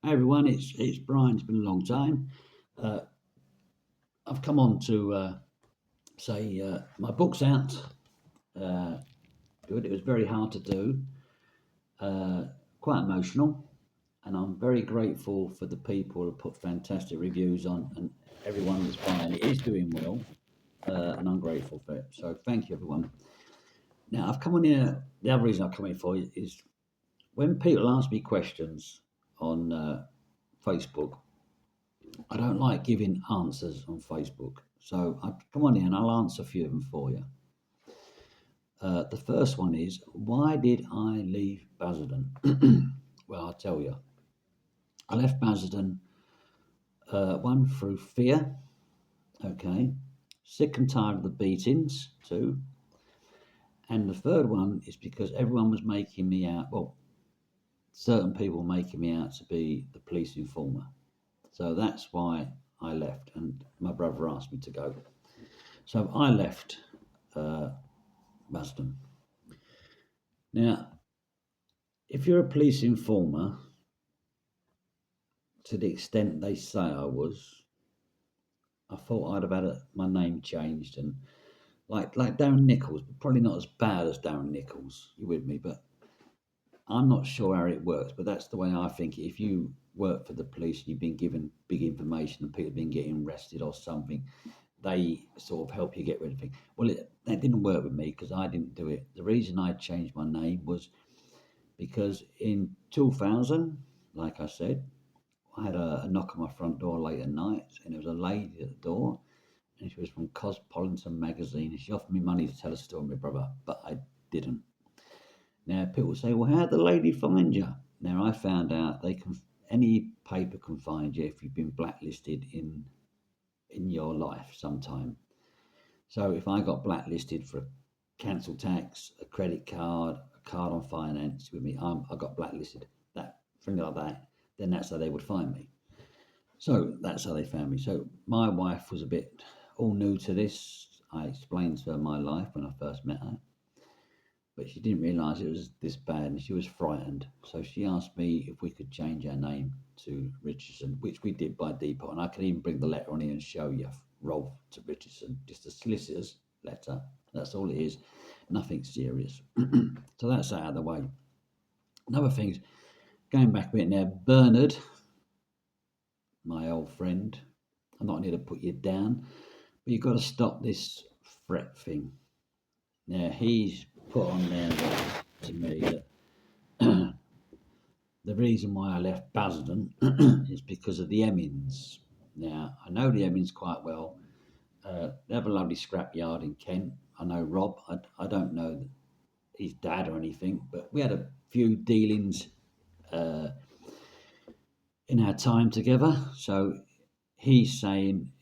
Hey everyone, it's Brian. It's been a long time. Uh, I've come on to say my book's out. Uh, Good. It was very hard to do, uh, quite emotional, and I'm very grateful for the people who put fantastic reviews on, and everyone that's buying it is doing well, and I'm grateful for it. So thank you, everyone. Now I've come on here. The other reason I've come in for is when people ask me questions on Facebook. I don't like giving answers on Facebook. So I come on in and I'll answer a few of them for you. The first one is, why did I leave Basildon? Well, I'll tell you. I left Basildon, one, through fear, okay, sick and tired of the beatings, two, and the third one is because everyone was making me out, well, certain people were making me out to be the police informer. So that's why I left, and my brother asked me to go. So I left uh, Basildon. Now, if you're a police informer, to the extent they say I was, I thought I'd have had my name changed and like Darren Nichols, but probably not as bad as Darren Nichols. You with me? But I'm not sure how it works. But that's the way I think. If you work for the police and you've been given big information and people have been getting arrested or something, they sort of help you get rid of things. Well, that didn't work with me because I didn't do it. The reason I changed my name was because in 2000, like I said, I had a knock on my front door late at night, and there was a lady at the door, and she was from Cosmopolitan magazine, and she offered me money to tell a story, my brother, but I didn't. Now people say, "Well, how'd the lady find you?" Now I found out any paper can find you if you've been blacklisted in your life sometime. So if I got blacklisted for council tax, a credit card, a card on finance with me, I got blacklisted. That thing like that, then that's how they would find me. So that's how they found me. So my wife was a bit all new to this. I explained to her my life when I first met her, but she didn't realise it was this bad, and she was frightened. So she asked me if we could change our name to Richardson, which we did by default. And I can even bring the letter on here and show you, Rolf to Richardson, just a solicitor's letter. That's all it is, nothing serious. So that's out of the way. Another thing, going back a bit now, Bernard, my old friend, I'm not here to put you down, but you've got to stop this threat thing. Now, he's put on there to me that the reason why I left Basildon is because of the Emmins. Now, I know the Emmins quite well. They have a lovely scrap yard in Kent. I know Rob. I don't know his dad or anything, but we had a few dealings uh, in our time together. So he's saying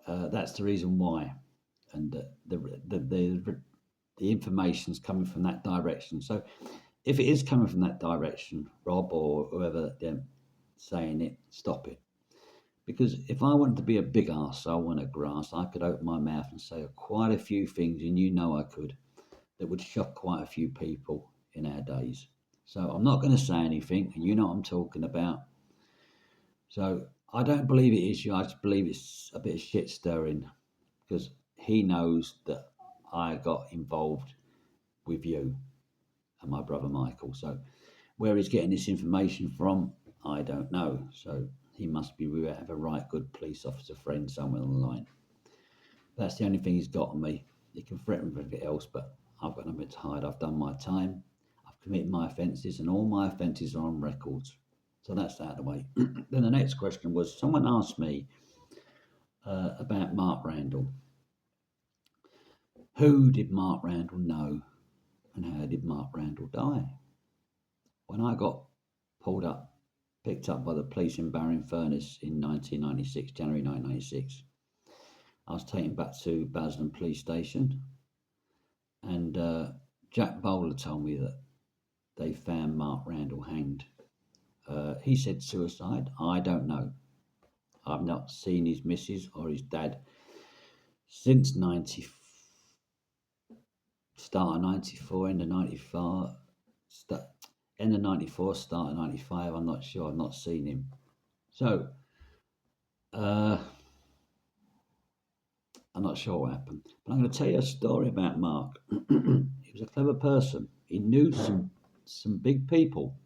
that's the reason why, and the information's coming from that direction. So if it is coming from that direction, Rob or whoever they're saying it, stop it. Because if I wanted to be a big arsehole and a grass, I could open my mouth and say quite a few things, and you know I could, that would shock quite a few people in our days. So I'm not going to say anything, and you know what I'm talking about. So I don't believe it is you. I just believe it's a bit of shit stirring because he knows that I got involved with you and my brother Michael. So where he's getting this information from, I don't know. So he must be have a right good police officer friend somewhere on the line. That's the only thing he's got on me. He can threaten with everything else, but I've got nothing to hide. I've done my time. I've committed my offences, and all my offences are on records. So that's out of the way. Then the next question was, someone asked me about Mark Randall. Who did Mark Randall know, and how did Mark Randall die? When I got picked up by the police in Barrow-in-Furness in 1996, January 1996, I was taken back to Basildon Police Station, and Jack Bowler told me that they found Mark Randall hanged. He said suicide. I don't know. I've not seen his missus or his dad since start of 94, end of 95. End of 94, start of 95, I'm not sure, I've not seen him. So, uh, I'm not sure what happened. But I'm going to tell you a story about Mark. He was a clever person. He knew some big people.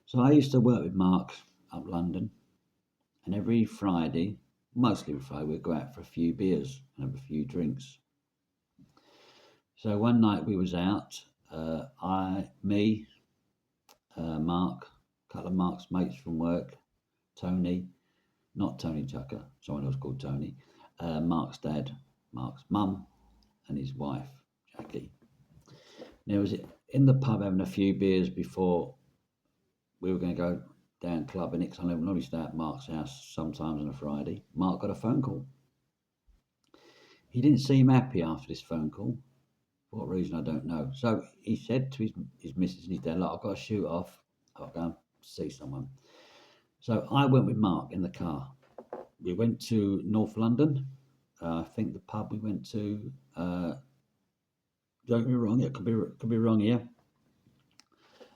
So I used to work with Mark up London, and every Friday, mostly every Friday, we'd go out for a few beers and have a few drinks. So one night we was out, me, Mark, a couple of Mark's mates from work, Tony, not Tony Tucker, someone else called Tony, Mark's dad, Mark's mum, and his wife, Jackie. Now, was in the pub having a few beers before we were going to go down clubbing it, because I normally stay at Mark's house sometimes on a Friday. Mark got a phone call. He didn't seem happy after this phone call. For what reason, I don't know. So he said to his missus and his dad, look, I've got to shoot off. I'll go and see someone. So I went with Mark in the car. We went to North London. I think the pub we went to, don't get me wrong, it could be wrong here.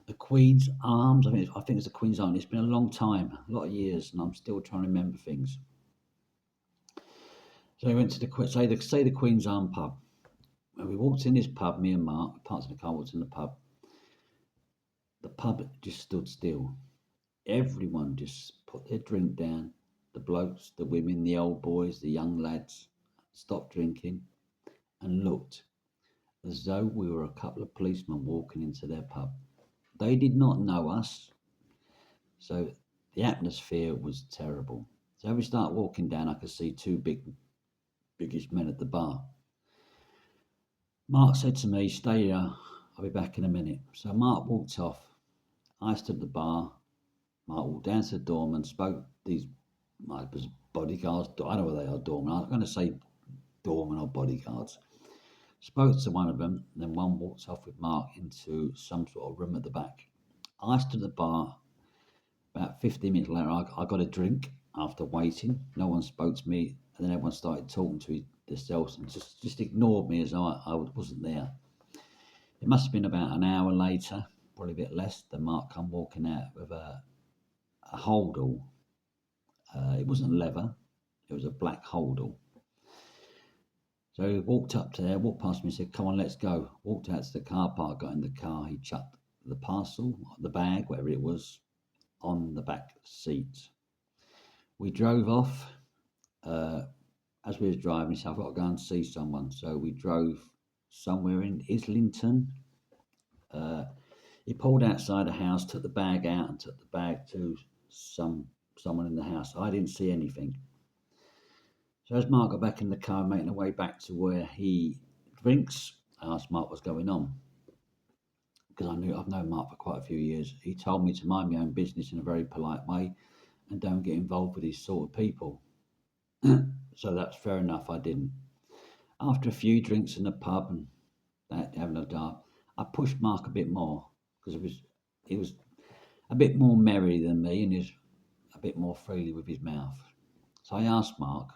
The Queen's Arms. I think it's the Queen's Arms. It's been a long time, a lot of years, and I'm still trying to remember things. So we went to the Queen's Arms pub. When we walked in this pub, me and Mark, parts of the car walked in the pub. The pub just stood still. Everyone just put their drink down. The blokes, the women, the old boys, the young lads stopped drinking and looked as though we were a couple of policemen walking into their pub. They did not know us, so the atmosphere was terrible. So as we start walking down, I could see two biggish men at the bar. Mark said to me, stay here, I'll be back in a minute. So Mark walked off. I stood at the bar. Mark walked down to the doorman, spoke these bodyguards. I don't know whether they are doormen. I'm going to say doormen or bodyguards. Spoke to one of them, and then one walked off with Mark into some sort of room at the back. I stood at the bar. About 15 minutes later, I got a drink after waiting. No one spoke to me, and then everyone started talking to themselves and just ignored me as though I wasn't there. It must have been about an hour later, probably a bit less, than Mark come walking out with a holdall. It wasn't leather, it was a black holdall. So he walked up to there, walked past me and said, come on, let's go. Walked out to the car park, got in the car. He chucked the parcel, the bag, whatever it was, on the back seat. We drove off. As we was driving, he said, I've got to go and see someone. So we drove somewhere in Islington. He pulled outside the house, took the bag out and took the bag to someone in the house. I didn't see anything. So as Mark got back in the car, making the way back to where he drinks, I asked Mark what's going on, because I've known Mark for quite a few years. He told me to mind my own business in a very polite way and don't get involved with these sort of people. So that's fair enough, I didn't. After a few drinks in the pub and that, having a dart, I pushed Mark a bit more, because he was a bit more merry than me and he was a bit more freely with his mouth. So I asked Mark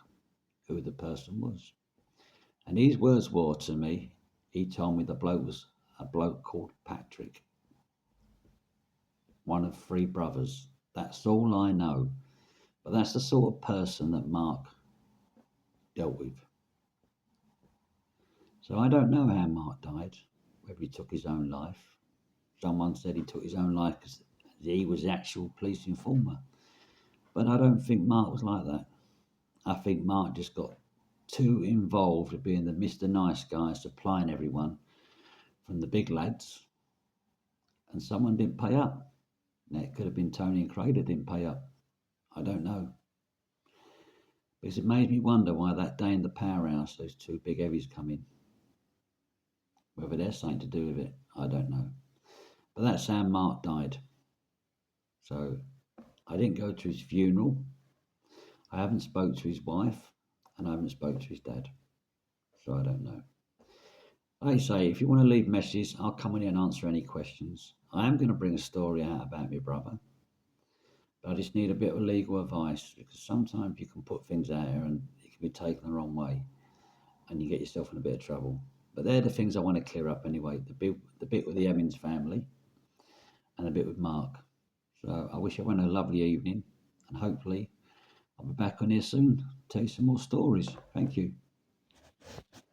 who the person was. And these words were to me, he told me the bloke was a bloke called Patrick, one of three brothers. That's all I know. But that's the sort of person that Mark dealt with. So I don't know how Mark died, whether he took his own life. Someone said he took his own life because he was the actual police informer. But I don't think Mark was like that. I think Mark just got too involved with being the Mr. Nice Guy, supplying everyone from the big lads, and someone didn't pay up. Now, it could have been Tony and Craig that didn't pay up. I don't know. Because it made me wonder why that day in the powerhouse, those two big heavies come in. Whether there's something to do with it, I don't know. But that's how Mark died. So I didn't go to his funeral. I haven't spoke to his wife, and I haven't spoke to his dad. So I don't know. Like I say, if you want to leave messages, I'll come in here and answer any questions. I am going to bring a story out about my brother, but I just need a bit of legal advice, because sometimes you can put things out here and it can be taken the wrong way and you get yourself in a bit of trouble. But they're the things I want to clear up anyway. The bit with the Emmons family, and a bit with Mark. So I wish everyone a lovely evening, and hopefully I'll be back on here soon. Tell you some more stories. Thank you.